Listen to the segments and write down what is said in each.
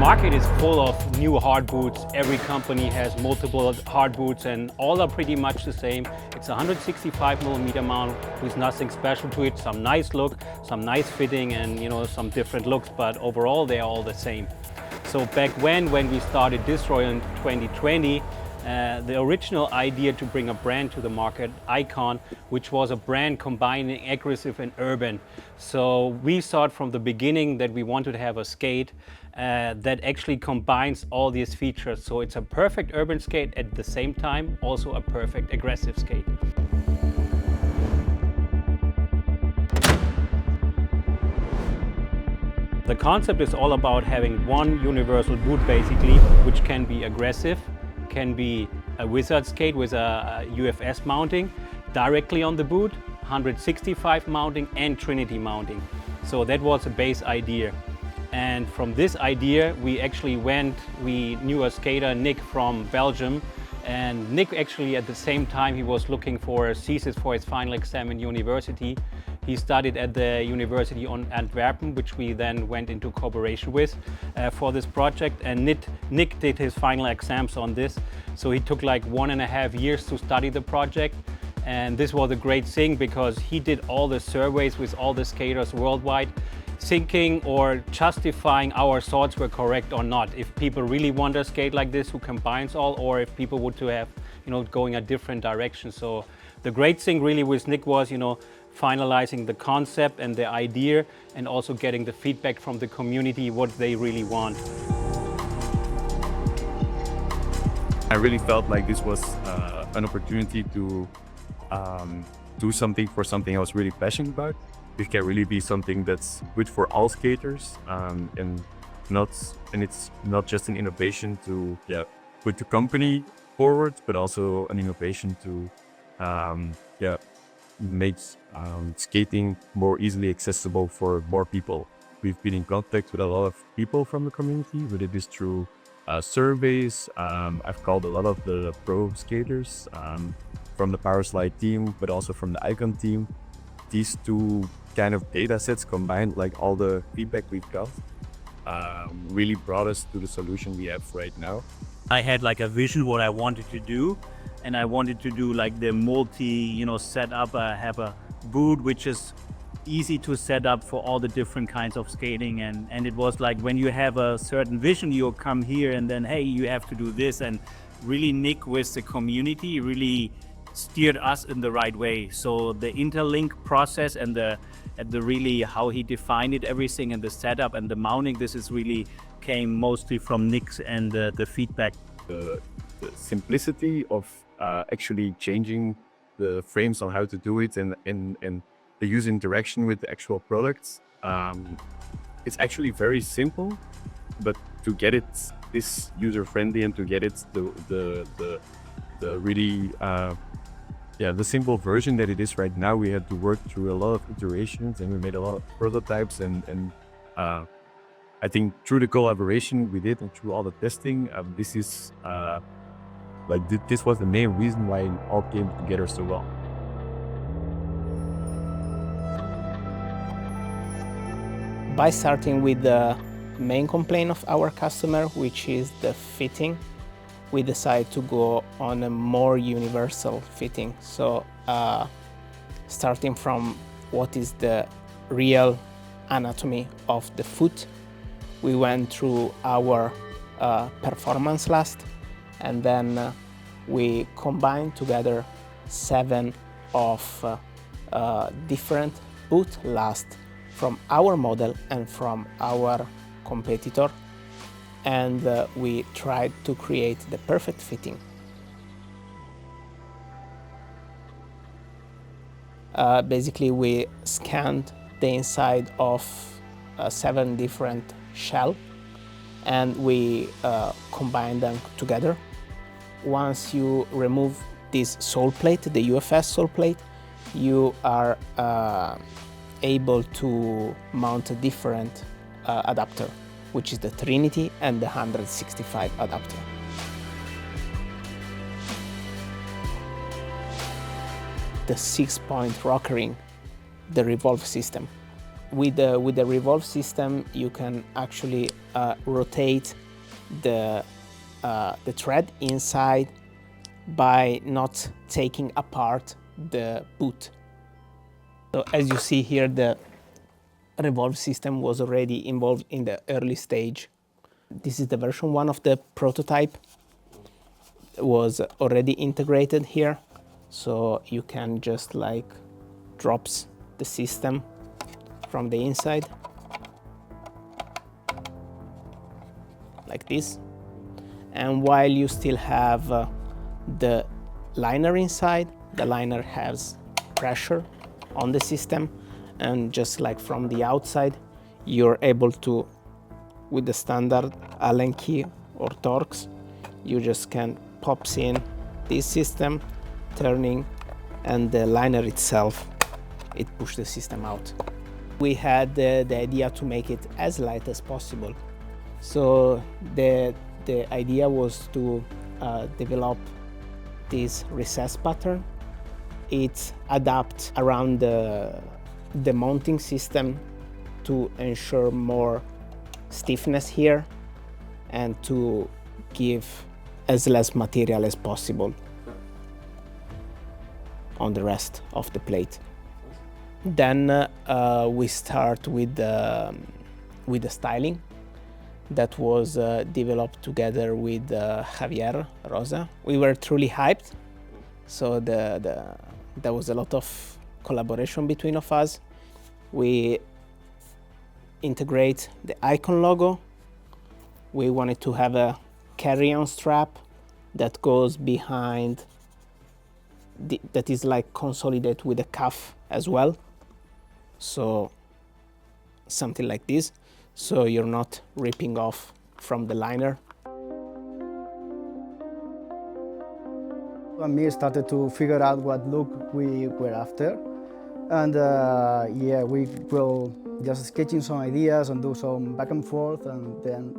market is full of new hard boots. Every company has multiple hard boots and all are pretty much the same. It's a 165mm mount with nothing special to it, some nice look, some nice fitting and some different looks, but overall they are all the same. So back when we started Disroy in 2020, the original idea to bring a brand to the market, IQON, which was a brand combining aggressive and urban. So we thought from the beginning that we wanted to have a skate that actually combines all these features. So it's a perfect urban skate at the same time, also a perfect aggressive skate. The concept is all about having one universal boot basically, which can be aggressive, can be a wizard skate with a UFS mounting directly on the boot, 165 mounting and Trinity mounting. So that was the base idea. And from this idea we knew a skater, Nick from Belgium, and Nick actually at the same time he was looking for a thesis for his final exam in university. He studied at the University on Antwerp, which we then went into cooperation with for this project. And Nick did his final exams on this. So he took like 1.5 years to study the project. And this was a great thing because he did all the surveys with all the skaters worldwide, thinking or justifying our thoughts were correct or not. If people really want a skate like this who combines all, or if people would to have, going a different direction. So the great thing really with Nick was, finalizing the concept and the idea and also getting the feedback from the community what they really want. I really felt like this was an opportunity to do something for something I was really passionate about. It can really be something that's good for all skaters and it's not just an innovation to put the company forward, but also an innovation to makes skating more easily accessible for more people. We've been in contact with a lot of people from the community, whether it is through surveys. I've called a lot of the pro skaters from the Powerslide team, but also from the IQON team. These two kind of data sets combined, like all the feedback we've got, really brought us to the solution we have right now. I had like a vision what I wanted to do, and I wanted to do like the multi, setup. I have a boot which is easy to set up for all the different kinds of skating, and it was like when you have a certain vision, you come here and then hey, you have to do this, and really Nick with the community really steered us in the right way. So the interlink process and the really how he defined it, everything, and the setup and the mounting, this is really came mostly from Nick's and the feedback. The simplicity of actually changing the frames on how to do it and the user interaction with the actual products. It's actually very simple, but to get it this user friendly and to get it the really the simple version that it is right now, we had to work through a lot of iterations and we made a lot of prototypes and I think through the collaboration we did and through all the testing, this is this was the main reason why it all came together so well. By starting with the main complaint of our customer, which is the fitting, we decided to go on a more universal fitting. So starting from what is the real anatomy of the foot, we went through our performance last, and then we combined together 7 of different boot last from our model and from our competitor, and we tried to create the perfect fitting. Basically, we scanned the inside of 7 different shells and we combined them together. Once you remove this sole plate, the UFS sole plate, you are able to mount a different adapter, which is the Trinity and the 165 adapter. The 6-point rocker ring, the revolve system. With the revolve system, you can actually rotate the thread inside by not taking apart the boot. So as you see here, the revolve system was already involved in the early stage. This is the version 1 of the prototype. It was already integrated here, so you can just like drops the system from the inside like this, and while you still have the liner inside, the liner has pressure on the system, and just like from the outside you're able to, with the standard Allen key or Torx, you just can pops in this system, turning, and the liner itself, it pushes the system out. We had the idea to make it as light as possible. So the idea was to develop this recess pattern. It adapts around the mounting system to ensure more stiffness here and to give as less material as possible on the rest of the plate. Then we start with the styling that was developed together with Javier Rosa. We were truly hyped, so there was a lot of collaboration between of us. We integrate the IQON logo. We wanted to have a carry-on strap that goes behind, that is like consolidated with the cuff as well. So something like this, so you're not ripping off from the liner. And me started to figure out what look we were after, and yeah, we will just sketching some ideas and do some back and forth, and then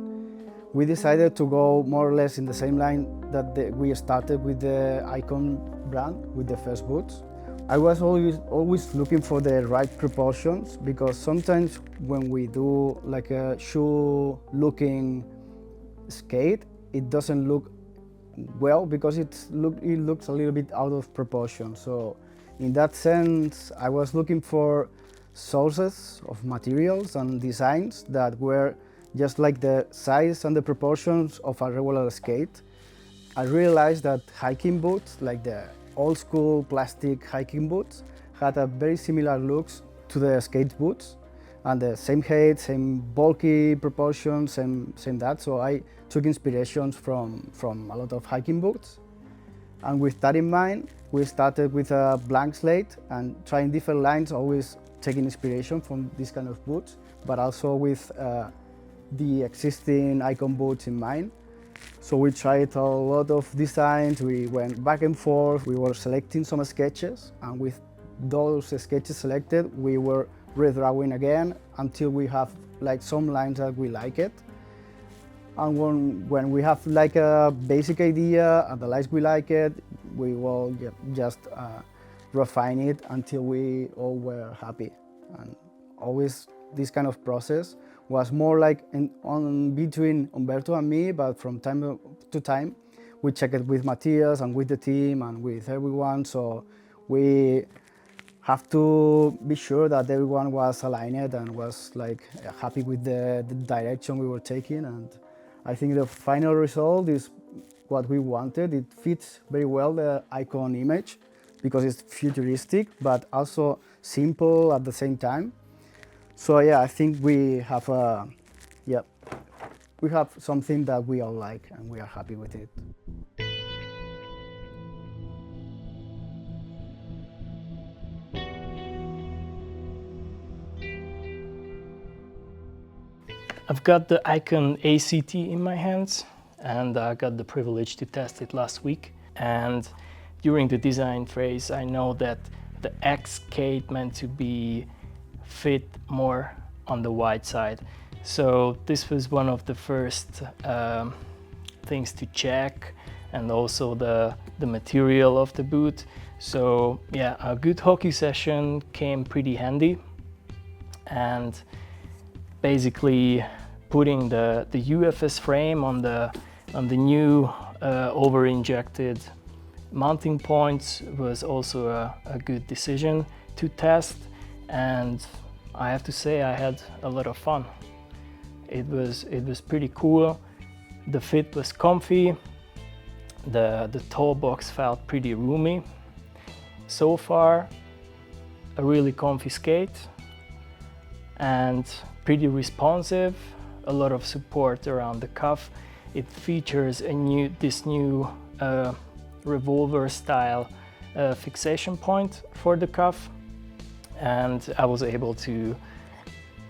we decided to go more or less in the same line that we started with the IQON brand, with the first boots. I was always looking for the right proportions, because sometimes when we do like a shoe-looking skate, it doesn't look well because it looks a little bit out of proportion. So in that sense, I was looking for sources of materials and designs that were just like the size and the proportions of a regular skate. I realized that hiking boots, like the old school plastic hiking boots, had a very similar looks to the skate boots, and the same height, same bulky proportions, same that. So I took inspirations from a lot of hiking boots. And with that in mind, we started with a blank slate and trying different lines, always taking inspiration from this kind of boots, but also with the existing IQON boots in mind. So we tried a lot of designs, we went back and forth, we were selecting some sketches, and with those sketches selected, we were redrawing again until we have like some lines that we like it. And when we have like a basic idea and the lines we like it, we will just refine it until we all were happy. And always this kind of process was more like on between Umberto and me, but from time to time we check it with Mathias and with the team and with everyone. So we have to be sure that everyone was aligned and was like happy with the direction we were taking. And I think the final result is what we wanted. It fits very well the IQON image because it's futuristic, but also simple at the same time. So yeah, I think we have something that we all like and we are happy with it. I've got the IQON ACT in my hands, and I got the privilege to test it last week. And during the design phase, I know that the X skate meant to be fit more on the wide side. So this was one of the first things to check, and also the material of the boot. So yeah, a good hockey session came pretty handy. and basically putting the UFS frame on the new over-injected mounting points was also a good decision to test, and I have to say I had a lot of fun. It was pretty cool. The fit was comfy. The toe box felt pretty roomy. So far, a really comfy skate and pretty responsive. A lot of support around the cuff. It features this new revolver style fixation point for the cuff, and I was able to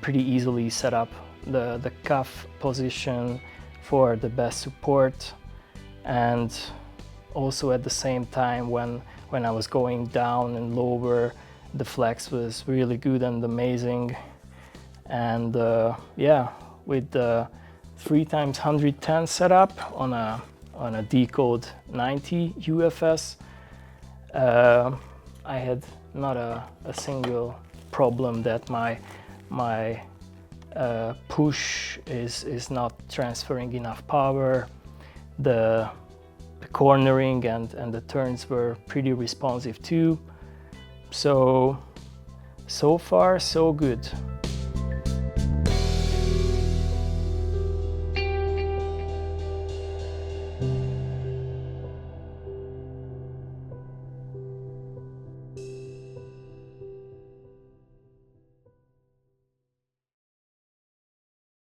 pretty easily set up the cuff position for the best support, and also at the same time when I was going down and lower, the flex was really good and amazing. And yeah, with the 3x110 setup on a decode 90 UFS, I had not a single problem that my push is not transferring enough power. The cornering and the turns were pretty responsive too. So far, so good.